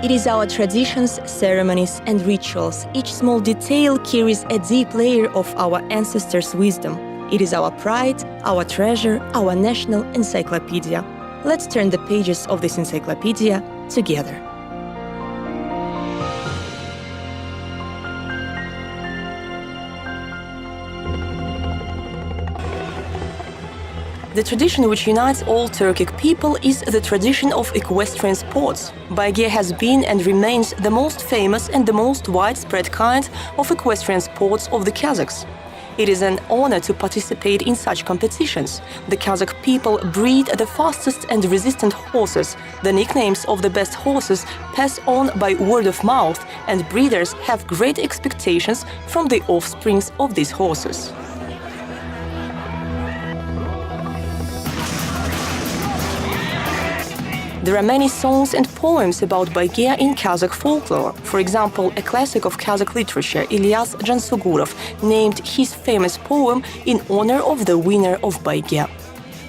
It is our traditions, ceremonies, and rituals. Each small detail carries a deep layer of our ancestors' wisdom. It is our pride, our treasure, our national encyclopedia. Let's turn the pages of this encyclopedia together. The tradition which unites all Turkic people is the tradition of equestrian sports. Baygir has been and remains the most famous and the most widespread kind of equestrian sports of the Kazakhs. It is an honor to participate in such competitions. The Kazakh people breed the fastest and resistant horses. The nicknames of the best horses pass on by word of mouth, and breeders have great expectations from the offsprings of these horses. There are many songs and poems about Baygir in Kazakh folklore. For example, a classic of Kazakh literature, Ilyas Jansugurov, named his famous poem in honor of the winner of Baygir.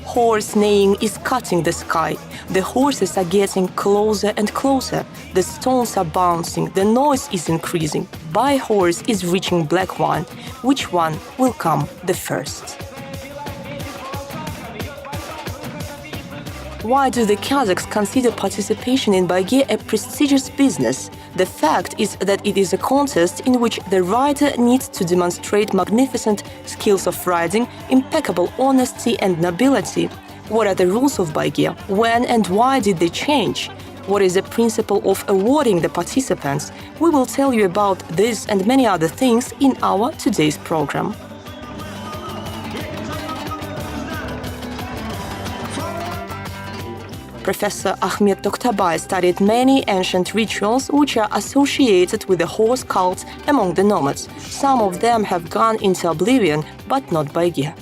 Horse neighing is cutting the sky. The horses are getting closer and closer. The stones are bouncing. The noise is increasing. By horse is reaching black one. Which one will come the first? Why do the Kazakhs consider participation in Baygir a prestigious business? The fact is that it is a contest in which the rider needs to demonstrate magnificent skills of riding, impeccable honesty and nobility. What are the rules of Baygir? When and why did they change? What is the principle of awarding the participants? We will tell you about this and many other things in our today's program. Professor Ahmet Toktabay studied many ancient rituals which are associated with the horse cult among the nomads. Some of them have gone into oblivion, but not Baygir.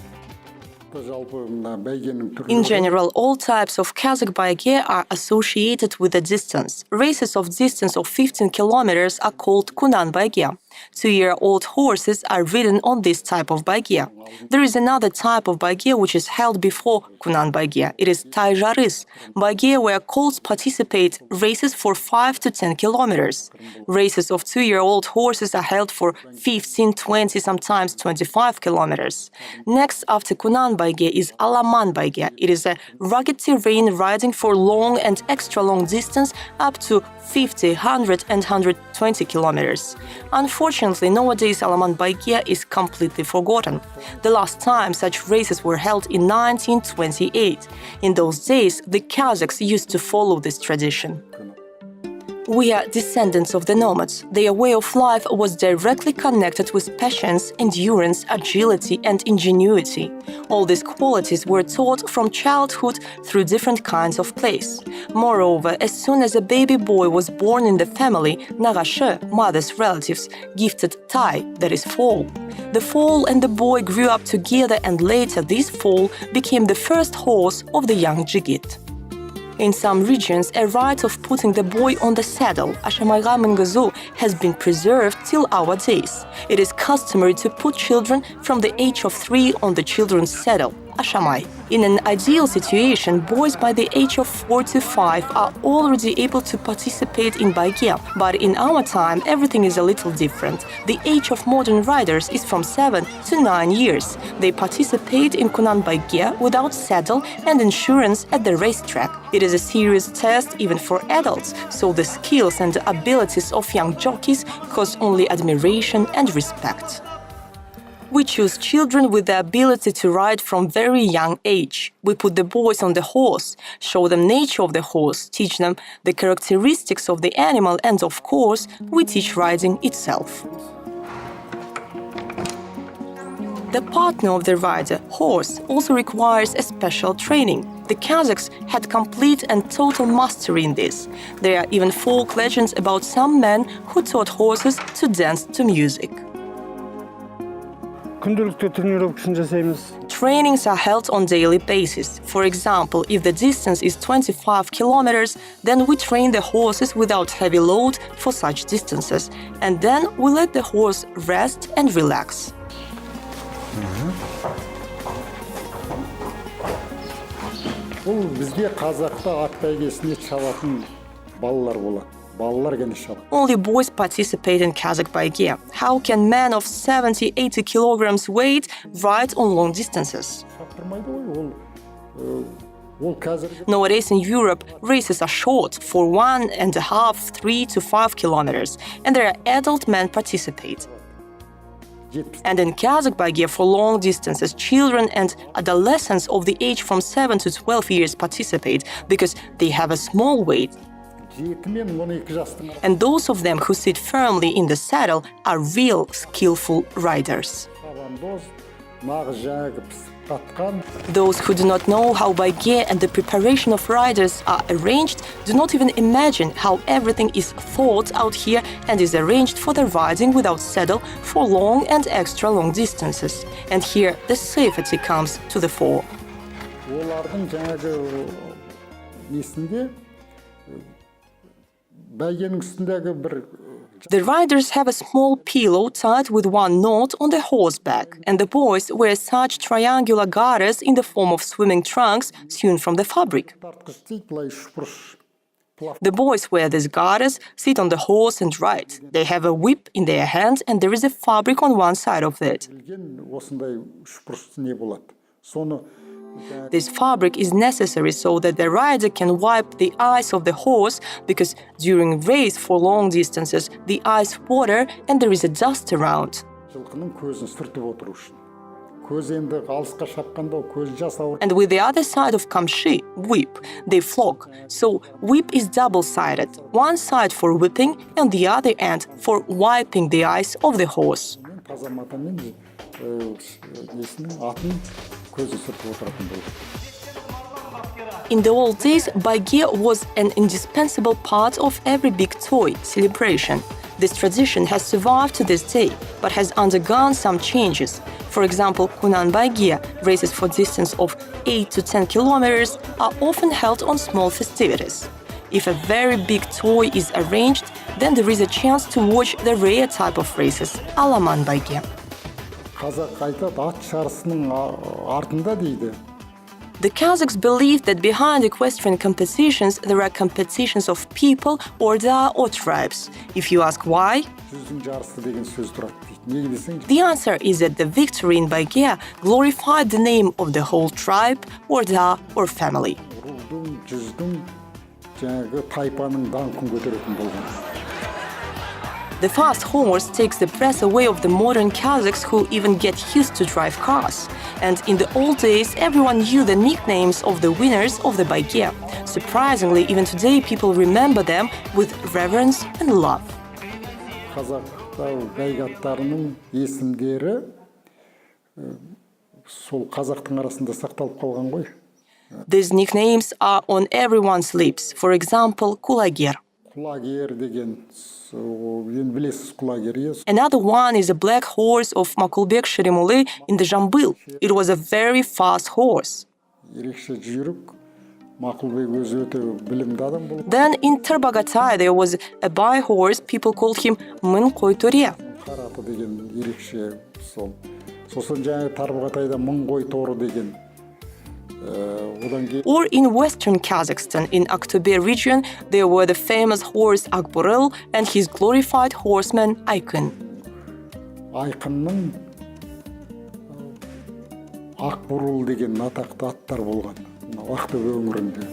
In general, all types of Kazakh Baygir are associated with a distance. Races of distance of 15 kilometers are called Kunan Baygir. 2-year-old horses are ridden on this type of Baygir. There is another type of Baygir which is held before Kunan Baygir. It is Tayjaris, Baygir where colts participate races for 5 to 10 kilometers. Races of 2-year-old horses are held for 15, 20, sometimes 25 kilometers. Next after Kunan Baygir is Alaman Baygir. It is a rugged terrain riding for long and extra long distance up to 50, 100 and 120 kilometers. Unfortunately, nowadays Alaman Baygir is completely forgotten. The last time such races were held in 1928. In those days, the Kazakhs used to follow this tradition. We are descendants of the nomads. Their way of life was directly connected with patience, endurance, agility, and ingenuity. All these qualities were taught from childhood through different kinds of plays. Moreover, as soon as a baby boy was born in the family, Nagashi, mother's relatives, gifted Tai, that is foal. The foal and the boy grew up together, and later this foal became the first horse of the young Jigit. In some regions, a rite of putting the boy on the saddle, Ashamayga Mingazu, has been preserved till our days. It is customary to put children from the age of 3 on the children's saddle, Ashamay. In an ideal situation, boys by the age of 4 to 5 are already able to participate in Baygir, but in our time everything is a little different. The age of modern riders is from 7 to 9 years. They participate in Kunan Baygir without saddle and insurance at the racetrack. It is a serious test even for adults, so the skills and abilities of young jockeys cause only admiration and respect. We choose children with the ability to ride from very young age. We put the boys on the horse, show them nature of the horse, teach them the characteristics of the animal, and of course, we teach riding itself. The partner of the rider, horse, also requires a special training. The Kazakhs had complete and total mastery in this. There are even folk legends about some men who taught horses to dance to music. Trainings are held on daily basis. For example, if the distance is 25 kilometers, then we train the horses without heavy load for such distances, and then we let the horse rest and relax. Бұл бізге қазақта ат бәйгесінде шабатын балалар болады. балалар гана шабады. Only boys participate in Kazakh baiге. How can men of 70-80 kilograms weight ride on long distances? Шаптырмайды ғой, ол қазіргі Nowadays in Europe, races are short for 1.5, 3 to 5 kilometers, and there are adult men participate. 70 And in Kazakh baiге for long distances, children and adolescents of the age from 7 to 12 years participate because they have a small weight. 7 мен 12 жастың And those of them who sit firmly in the saddle are real skillful riders. шабандоз, нағыз жаңағы пісіп қатқан, Those who do not know how baiге and the preparation of riders are arranged do not even imagine how everything is thought out here and is arranged for the riding without saddle for long and extra long distances. And here the safety comes to the fore. олардың жаңағы несінде бәйгенің үстіндегі бір The riders have a small pillow tied with one knot on the horseback, and the boys wear such triangular garters in the form of swimming trunks sewn from the fabric. тартқыш дейді, былай үшбұрыш плав The boys wear these garters, sit on the horse and ride. They have a whip in their hand and there is a fabric on one side of it. келген осындай үшбұрыш не болады. Соны This fabric is necessary so that the rider can wipe the eyes of the horse because during race for long distances the eyes water and there is a dust around. жылқының көзін сүртіп отыру үшін. Көз енді алысқа шапқанда көз жас ауыр. And with the other side of kamshi, whip, they flog. So whip is double-sided, one side for whipping and the other end for wiping the eyes of the horse. Таза матамен несінің атын көзін сүртіп отыратын болды. In the old days, baiге was an indispensable part of every big toy celebration. This tradition has survived to this day, but has undergone some changes. For example, Kunan baiге, races for distance of 8 to 10 kilometers, are often held on small festivities. If a very big toy is arranged, then there is a chance to watch the rare type of races, Alaman baiге. Қазақ айтады, ат жарысының артында дейді. The Kazakhs believe that behind equestrian competitions there are competitions of people, orda, or tribes. If you ask why, Жүздің жарысы деген сөз тұрады дейді. Неге десең, the answer is that the victory in baiге glorified the name of the whole tribe, orda, or family. рудың, жүздің, жаңағы тайпаның даңқын көтеретін болған. The fast horse takes the breath away of the modern Kazakhs who even get used to drive cars. And in the old days, everyone knew the nicknames of the winners of the baiге. Surprisingly, even today, people remember them with reverence and love. Қазақта бәйге аттарының есімдері сол қазақтың арасында сақталып қалған ғой. These nicknames are on everyone's lips. For example, Kulagir. Құлагер деген, енді білесіз құлагер, иә. Another one is a black horse of Makulbek Sherimuli in the Jambil. It was a very fast horse. Ерекше жүйрік, Мақұлбек өзі өте білімді адам болып. Then in Tarbagatai there was a bay horse, people called him Mын Қой Төре. Қараты деген ерекше сол. Сосын жаңағы Тарбағатайда Мың қой торы деген. Одан кейін Or in western Kazakhstan, in Aktobe region, there were the famous horse Akboril and his glorified horseman Aykın. Айқынның Ақбұрыл деген атақты аттар болған. Ақтөбе өңірінде.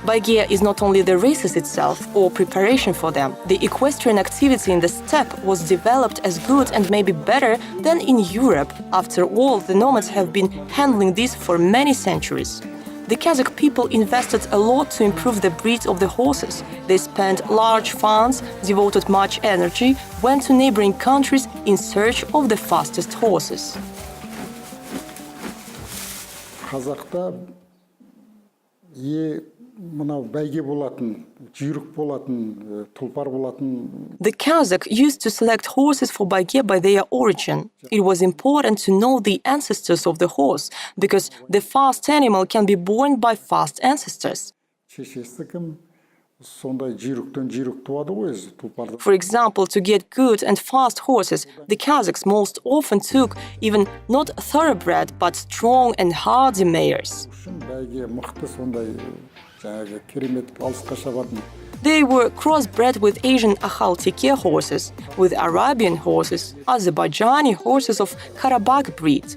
Baiге is not only the races itself or preparation for them. The equestrian activity in the steppe was developed as good and maybe better than in Europe. After all, the nomads have been handling this for many centuries. The Kazakh people invested a lot to improve the breed of the horses. They spent large funds, devoted much energy, went to neighboring countries in search of the fastest horses. Қазақта мынау бәйге болатын, жүйрік болатын, тұлпар болатын. The Kazakh used to select horses for baiге by their origin. It was important to know the ancestors of the horse, because the fast animal can be born by fast ancestors. Шешесі кім? Сондай жүйріктен жүйрік туады ғой өзі, тұлпарды. For example, to get good and fast horses, the Kazakhs most often took even not thoroughbred but strong and hardy mares. Үшін бәйге мықты сондай жаңағы керемет алысқа шабатын They were crossbred with Asian Akhaltiki horses, with Arabian horses, Azerbaijani horses of Karabakh breed.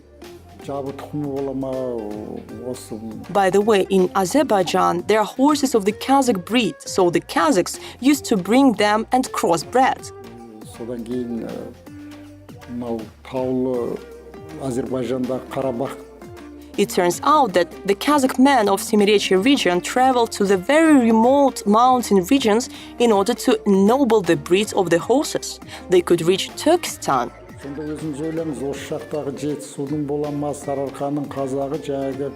Жабы тұқымы бола ма осы. By the way, in Azerbaijan, there are horses of the Kazakh breed, so the Kazakhs used to bring them and crossbred. Содан кейін мынау таулы Азербайжанда Қарабақ. It turns out that the Kazakh men of Semirechye region traveled to the very remote mountain regions in order to ennoble the breeds of the horses. They could reach Turkestan. Сонда өзіңіз ойлаңыз, осы жақтағы Жетісудың бола ма, Сарыарқаның қазағы жаңағы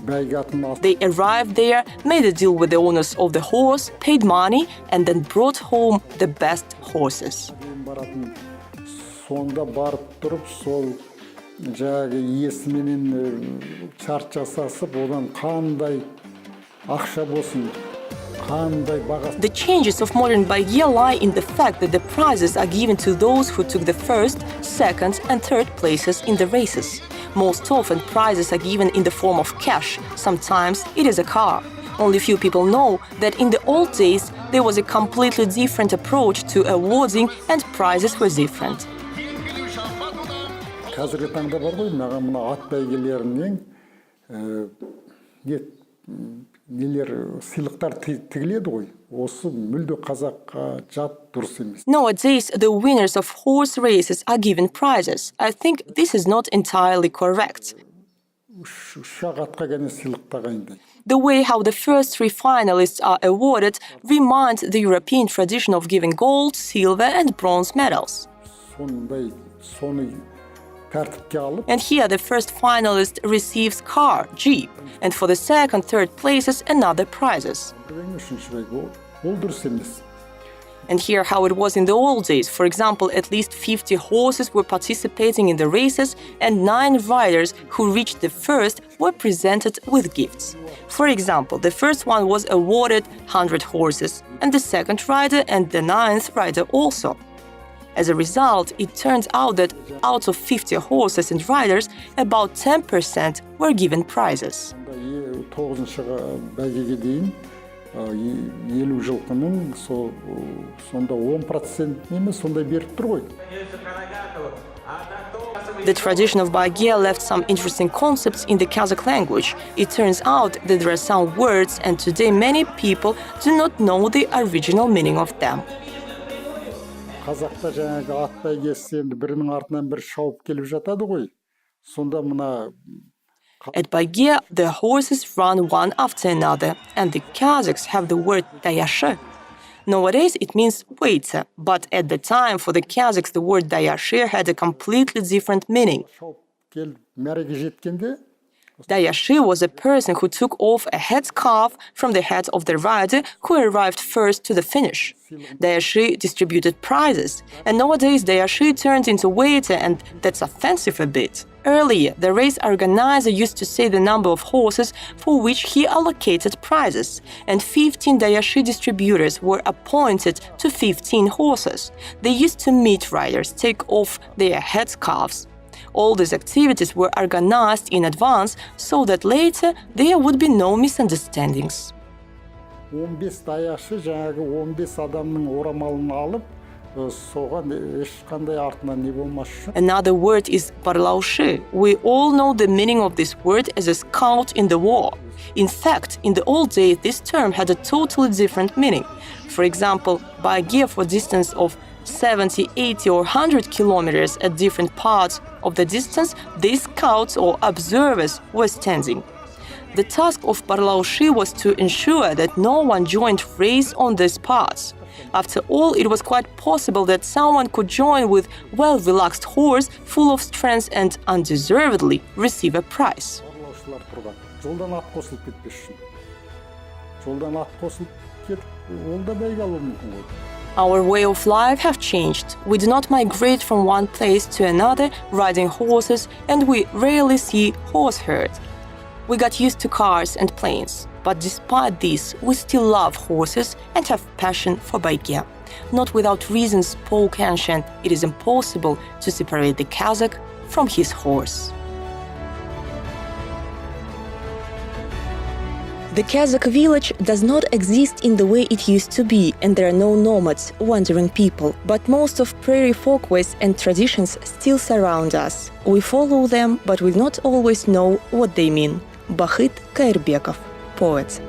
бәйге атын алып. They arrived there, made a deal with the owners of the horse, paid money, and then brought home the best horses. Баратын. Сонда барып тұрып, сол жаңағы иесіменен шарт жасасып, одан қандай ақша болсын, қандай бағасы. The changes of modern baigye lie in the fact that the prizes are given to those who took the first, second, and third places in the races. Most often, prizes are given in the form of cash. Sometimes it is a car. Only few people know that in the old days, there was a completely different approach to awarding and prizes were different. Қазіргі таңда бар ғой, маған мына ат бәйгелерінен нелер сыйлықтар тігіледі ғой. Осы мүлде қазаққа жат дұрыс емес. Nowadays, the winners of horse races are given prizes. I think this is not entirely correct. Ұшақ атқа ғана сыйлық тағайындайды. The way how the first three finalists are awarded reminds the European tradition of giving gold, silver, and bronze medals. Соны тәртіпке алып. And here the first finalist receives car, jeep, and for the second, third places, another prizes. Ол дұрыс емес. And here how it was in the old days. For example, at least 50 horses were participating in the races, and 9 riders who reached the first were presented with gifts. For example, the first one was awarded 100 horses, and the second rider and the 9th rider also. As a result, it turns out that out of 50 horses and riders, about 10% were given prizes. 9-шы бәйгеге дейін 50 жылқының сонда 10% емес, сонда беріп тұр ғой. The tradition of baigye left some interesting concepts in the Kazakh language. It turns out that there are some words, and today many people do not know the original meaning of them. Қазақта жаңағы ат бәйгесі енді бірінің артынан бір шауып келіп жатады ғой. Сонда мына At baigye, the horses run one after another, and the Kazakhs have the word dayashi. Nowadays, it means waiter, but at the time, for the Kazakhs, the word dayashi had a completely different meaning. шауып келіп мәреге жеткенде Dayashi was a person who took off a headscarf from the head of the rider who arrived first to the finish. Dayashi distributed prizes, and nowadays Dayashi turned into waiter, and that's offensive a bit. Earlier, the race organizer used to say the number of horses for which he allocated prizes, and 15 Dayashi distributors were appointed to 15 horses. They used to meet riders, take off their headscarves. All these activities were organized in advance so that later there would be no misunderstandings. 15 даяшы жаңағы 15 адамның орамалын алып, соған ешқандай артынан не болмас үшін. Another word is parlaushi. We all know the meaning of this word as a scout in the war. In fact, in the old days, this term had a totally different meaning. For example, baigye for distance of 70, 80 or 100 kilometers at different parts of the distance, these scouts or observers were standing. The task of parlaushi was to ensure that no one joined race on these parts. After all, it was quite possible that someone could join with well-relaxed horse full of strength and undeservedly receive a prize. Parlaушылар тұрған. Жолдан ат қосылып кетпес үшін. Жолдан ат қосылып кетіп, ол да бәйге алуы мүмкін ғой. Our way of life have changed. We do not migrate from one place to another riding horses, and we rarely see horse herd. We got used to cars and planes, but despite this, we still love horses and have passion for baigye. Not without reason spoke ancient, it is impossible to separate the Kazakh from his horse. The Kazakh village does not exist in the way it used to be, and there are no nomads, wandering people. But most of prairie folkways and traditions still surround us. We follow them, but we not always know what they mean. Bahit Kairbekov, poet.